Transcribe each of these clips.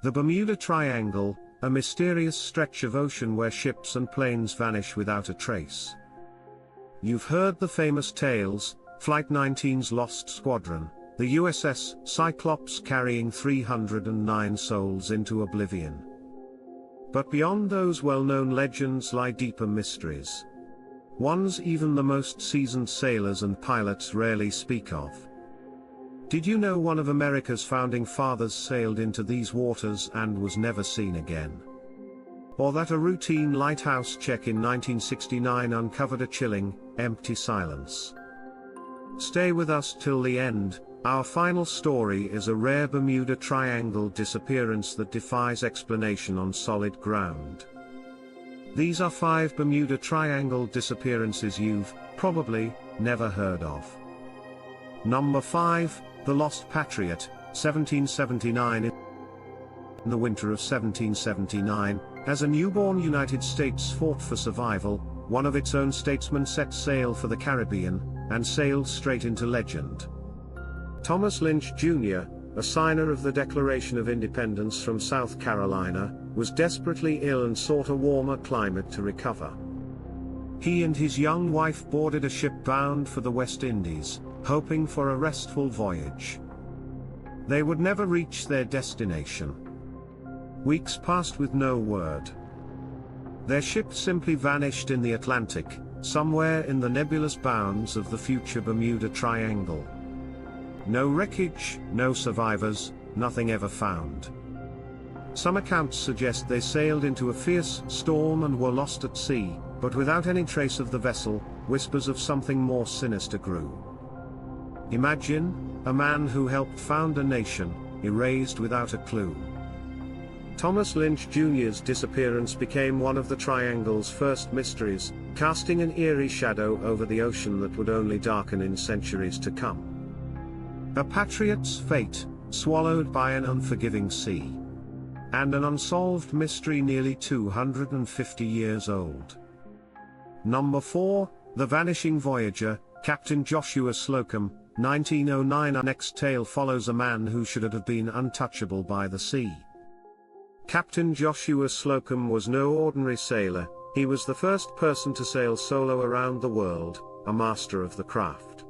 The Bermuda Triangle, a mysterious stretch of ocean where ships and planes vanish without a trace. You've heard the famous tales, Flight 19's Lost Squadron, the USS Cyclops carrying 309 souls into oblivion. But beyond those well-known legends lie deeper mysteries. Ones even the most seasoned sailors and pilots rarely speak of. Did you know one of America's founding fathers sailed into these waters and was never seen again? Or that a routine lighthouse check in 1969 uncovered a chilling, empty silence? Stay with us till the end. Our final story is a rare Bermuda Triangle disappearance that defies explanation on solid ground. These are 5 Bermuda Triangle disappearances you've probably never heard of. Number 5, The Lost Patriot, 1779. In the winter of 1779, as a newborn United States fought for survival, one of its own statesmen set sail for the Caribbean, and sailed straight into legend. Thomas Lynch Jr., a signer of the Declaration of Independence from South Carolina, was desperately ill and sought a warmer climate to recover. He and his young wife boarded a ship bound for the West Indies, hoping for a restful voyage. They would never reach their destination. Weeks passed with no word. Their ship simply vanished in the Atlantic, somewhere in the nebulous bounds of the future Bermuda Triangle. No wreckage, no survivors, nothing ever found. Some accounts suggest they sailed into a fierce storm and were lost at sea, but without any trace of the vessel, whispers of something more sinister grew. Imagine, a man who helped found a nation, erased without a clue. Thomas Lynch Jr.'s disappearance became one of the Triangle's first mysteries, casting an eerie shadow over the ocean that would only darken in centuries to come. A patriot's fate, swallowed by an unforgiving sea. And an unsolved mystery nearly 250 years old. Number 4, The Vanishing Voyager, Captain Joshua Slocum, 1909. Our next tale follows a man who should have been untouchable by the sea. Captain Joshua Slocum was no ordinary sailor. He was the first person to sail solo around the world, a master of the craft.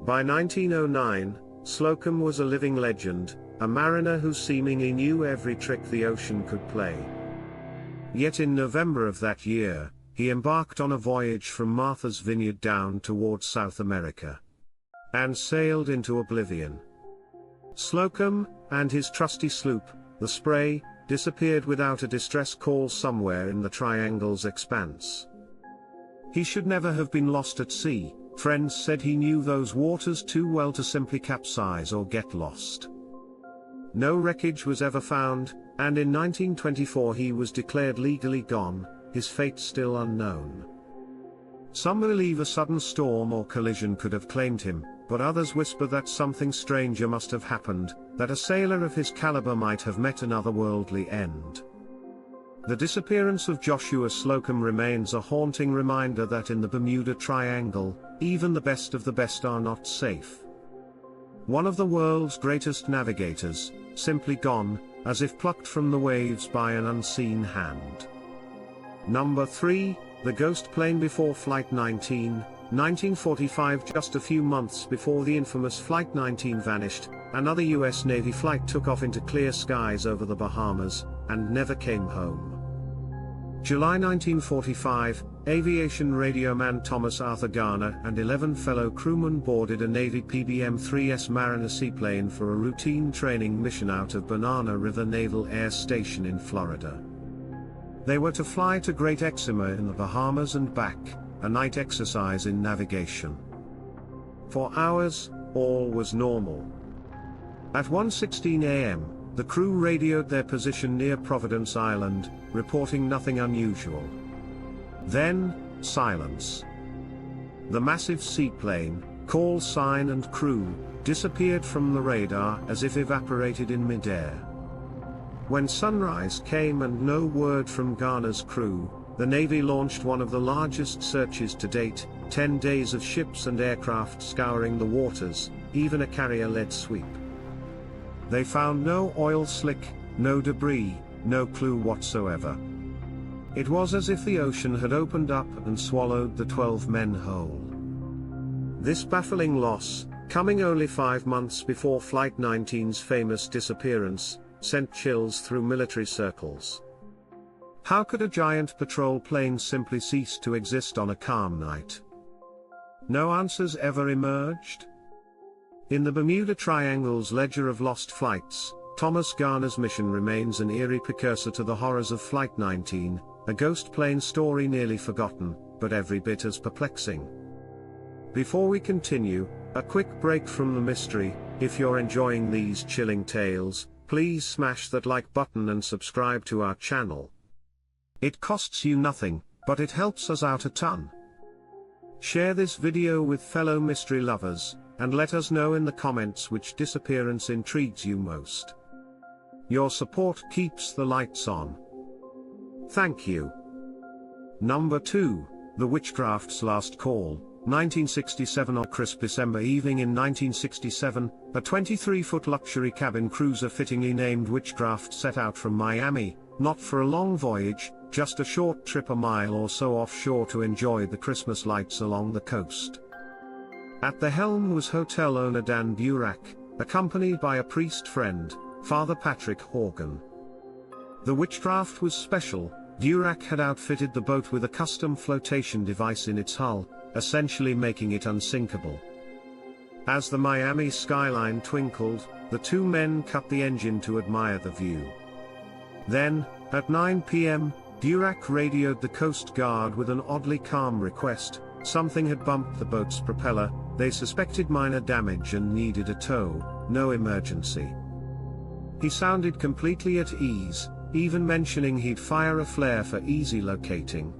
By 1909, Slocum was a living legend, a mariner who seemingly knew every trick the ocean could play. Yet in November of that year, he embarked on a voyage from Martha's Vineyard down towards South America. And sailed into oblivion. Slocum, and his trusty sloop, the Spray, disappeared without a distress call somewhere in the Triangle's expanse. He should never have been lost at sea. Friends said he knew those waters too well to simply capsize or get lost. No wreckage was ever found, and in 1924 he was declared legally gone, his fate still unknown. Some believe a sudden storm or collision could have claimed him, but others whisper that something stranger must have happened, that a sailor of his caliber might have met an otherworldly end. The disappearance of Joshua Slocum remains a haunting reminder that in the Bermuda Triangle, even the best of the best are not safe. One of the world's greatest navigators, simply gone, as if plucked from the waves by an unseen hand. Number 3, The Ghost Plane. Before Flight 19, 1945, just a few months before the infamous Flight 19 vanished, another US Navy flight took off into clear skies over the Bahamas, and never came home. July 1945, aviation radioman Thomas Arthur Garner and 11 fellow crewmen boarded a Navy PBM-3S Mariner seaplane for a routine training mission out of Banana River Naval Air Station in Florida. They were to fly to Great Exeter in the Bahamas and back, a night exercise in navigation. For hours, all was normal. At 1:16 a.m., the crew radioed their position near Providence Island, reporting nothing unusual. Then, silence. The massive seaplane, call sign and crew, disappeared from the radar as if evaporated in midair. When sunrise came and no word from Garner's crew, the Navy launched one of the largest searches to date, 10 days of ships and aircraft scouring the waters, even a carrier-led sweep. They found no oil slick, no debris, no clue whatsoever. It was as if the ocean had opened up and swallowed the 12 men whole. This baffling loss, coming only 5 months before Flight 19's famous disappearance, sent chills through military circles. How could a giant patrol plane simply cease to exist on a calm night? No answers ever emerged? In the Bermuda Triangle's ledger of lost flights, Thomas Garner's mission remains an eerie precursor to the horrors of Flight 19, a ghost plane story nearly forgotten, but every bit as perplexing. Before we continue, a quick break from the mystery. If you're enjoying these chilling tales, please smash that like button and subscribe to our channel. It costs you nothing, but it helps us out a ton. Share this video with fellow mystery lovers, and let us know in the comments which disappearance intrigues you most. Your support keeps the lights on. Thank you. Number 2, The Witchcraft's Last Call, 1967. On crisp December evening in 1967, a 23-foot luxury cabin cruiser fittingly named Witchcraft set out from Miami, not for a long voyage, just a short trip a mile or so offshore to enjoy the Christmas lights along the coast. At the helm was hotel owner Dan Burack, accompanied by a priest friend, Father Patrick Horgan. The Witchcraft was special. Burack had outfitted the boat with a custom flotation device in its hull, essentially making it unsinkable. As the Miami skyline twinkled, the two men cut the engine to admire the view. Then, at 9 p.m., Burack radioed the Coast Guard with an oddly calm request. Something had bumped the boat's propeller. They suspected minor damage and needed a tow, no emergency. He sounded completely at ease, even mentioning he'd fire a flare for easy locating.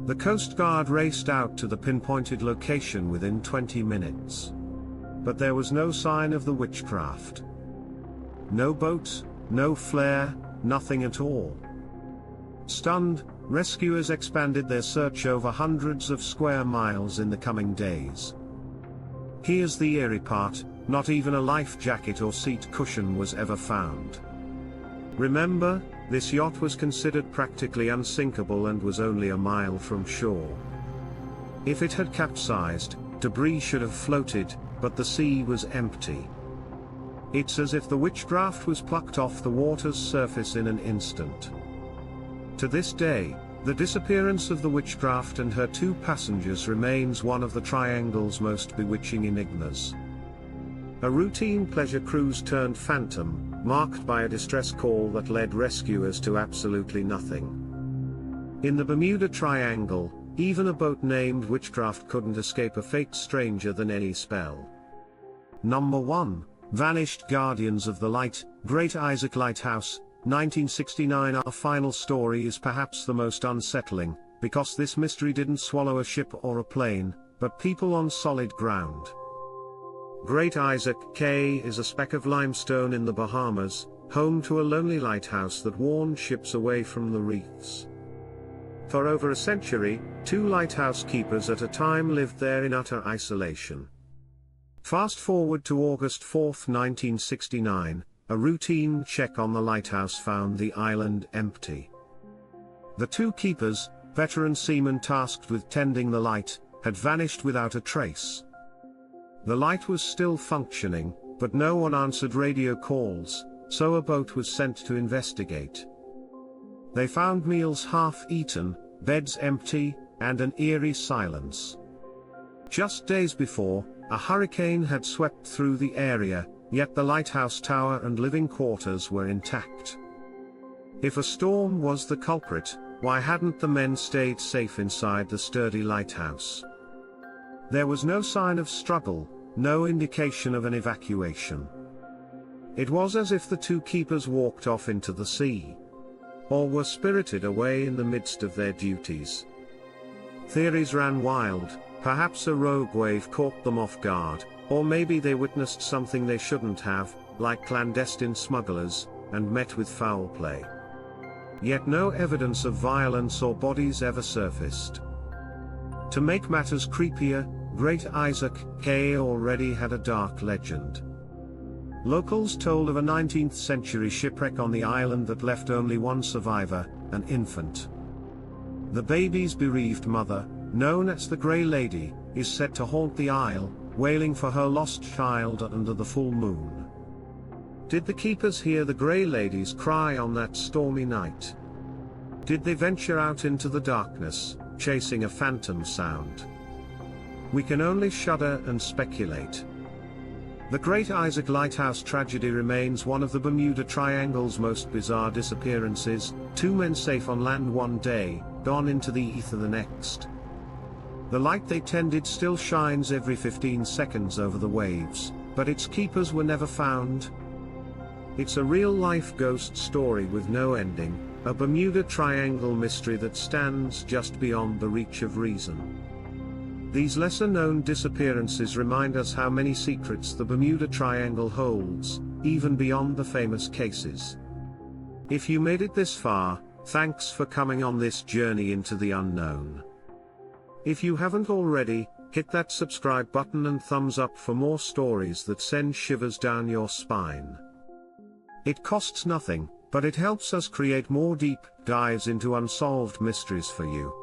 The Coast Guard raced out to the pinpointed location within 20 minutes. But there was no sign of the Witchcraft. No boat, no flare, nothing at all. Stunned, rescuers expanded their search over hundreds of square miles in the coming days. Here's the eerie part: not even a life jacket or seat cushion was ever found. Remember, this yacht was considered practically unsinkable and was only a mile from shore. If it had capsized, debris should have floated, but the sea was empty. It's as if the Witchcraft was plucked off the water's surface in an instant. To this day, the disappearance of the Witchcraft and her 2 passengers remains one of the Triangle's most bewitching enigmas. A routine pleasure cruise turned phantom, marked by a distress call that led rescuers to absolutely nothing. In the Bermuda Triangle, even a boat named Witchcraft couldn't escape a fate stranger than any spell. Number 1, Vanished Guardians of the Light, Great Isaac Lighthouse, 1969. Our final story is perhaps the most unsettling, because this mystery didn't swallow a ship or a plane, but people on solid ground. Great Isaac Cay is a speck of limestone in the Bahamas, home to a lonely lighthouse that warned ships away from the reefs. For over a century, 2 lighthouse keepers at a time lived there in utter isolation. Fast forward to August 4, 1969, a routine check on the lighthouse found the island empty. The 2 keepers, veteran seamen tasked with tending the light, had vanished without a trace. The light was still functioning, but no one answered radio calls, so a boat was sent to investigate. They found meals half-eaten, beds empty, and an eerie silence. Just days before, a hurricane had swept through the area, yet the lighthouse tower and living quarters were intact. If a storm was the culprit, why hadn't the men stayed safe inside the sturdy lighthouse? There was no sign of struggle, no indication of an evacuation. It was as if the 2 keepers walked off into the sea, or were spirited away in the midst of their duties. Theories ran wild. Perhaps a rogue wave caught them off guard, or maybe they witnessed something they shouldn't have, like clandestine smugglers, and met with foul play. Yet no evidence of violence or bodies ever surfaced. To make matters creepier, Great Isaac Cay already had a dark legend. Locals told of a 19th century shipwreck on the island that left only one survivor, an infant. The baby's bereaved mother, known as the Grey Lady, is said to haunt the isle, wailing for her lost child under the full moon. Did the keepers hear the Grey Lady's cry on that stormy night? Did they venture out into the darkness, chasing a phantom sound? We can only shudder and speculate. The Great Isaac Lighthouse tragedy remains one of the Bermuda Triangle's most bizarre disappearances, 2 men safe on land one day, gone into the ether the next. The light they tended still shines every 15 seconds over the waves, but its keepers were never found. It's a real-life ghost story with no ending, a Bermuda Triangle mystery that stands just beyond the reach of reason. These lesser-known disappearances remind us how many secrets the Bermuda Triangle holds, even beyond the famous cases. If you made it this far, thanks for coming on this journey into the unknown. If you haven't already, hit that subscribe button and thumbs up for more stories that send shivers down your spine. It costs nothing, but it helps us create more deep dives into unsolved mysteries for you.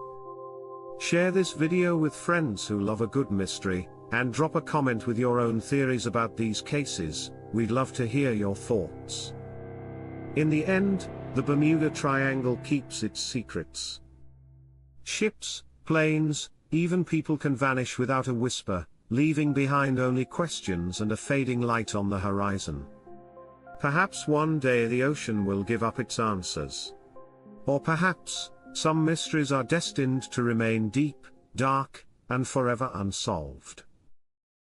Share this video with friends who love a good mystery, and drop a comment with your own theories about these cases. We'd love to hear your thoughts. In the end, the Bermuda Triangle keeps its secrets. Ships, planes, even people can vanish without a whisper, leaving behind only questions and a fading light on the horizon. Perhaps one day the ocean will give up its answers. Or perhaps, some mysteries are destined to remain deep, dark, and forever unsolved.